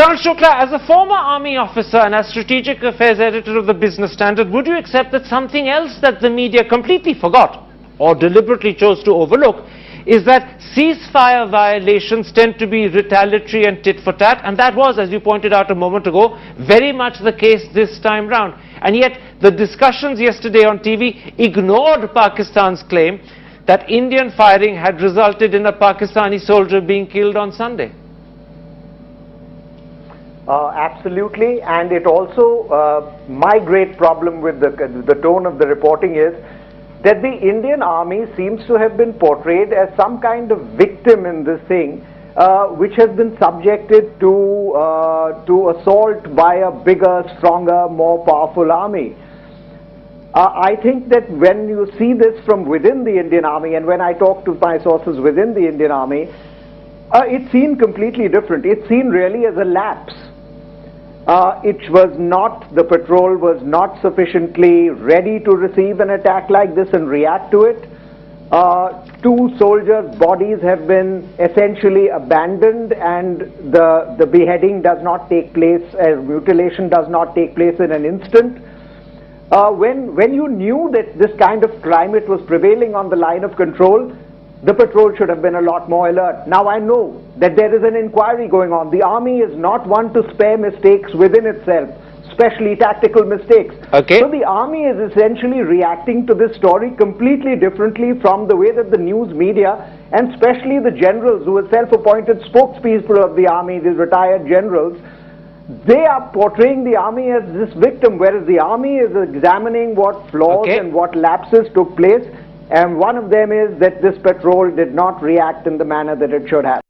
Colonel Shukla, as a former army officer and as strategic affairs editor of the Business Standard, would you accept that something else that the media completely forgot or deliberately chose to overlook is that ceasefire violations tend to be retaliatory and tit for tat, and that was, as you pointed out a moment ago, very much the case this time round. And yet the discussions yesterday on TV ignored Pakistan's claim that Indian firing had resulted in a Pakistani soldier being killed on Sunday. Absolutely, and it also, my great problem with the tone of the reporting is that the Indian army seems to have been portrayed as some kind of victim in this thing, which has been subjected to assault by a bigger, stronger, more powerful army. I think that when you see this from within the Indian army, and when I talk to my sources within the Indian army, it's seen completely different. It's seen really as a lapse. It was not, the patrol was not sufficiently ready to receive an attack like this and react to it. Two soldiers' bodies have been essentially abandoned, and the beheading does not take place, mutilation does not take place in an instant. When you knew that this kind of climate was prevailing on the line of control, the patrol should have been a lot more alert. Now I know that there is an inquiry going on. The army is not one to spare mistakes within itself, especially tactical mistakes. Okay. So the army is essentially reacting to this story completely differently from the way that the news media, and especially the generals who are self-appointed spokespeople of the army, these retired generals, they are portraying the army as this victim, whereas the army is examining what flaws and what lapses took place. And one of them is that this patrol did not react in the manner that it should have.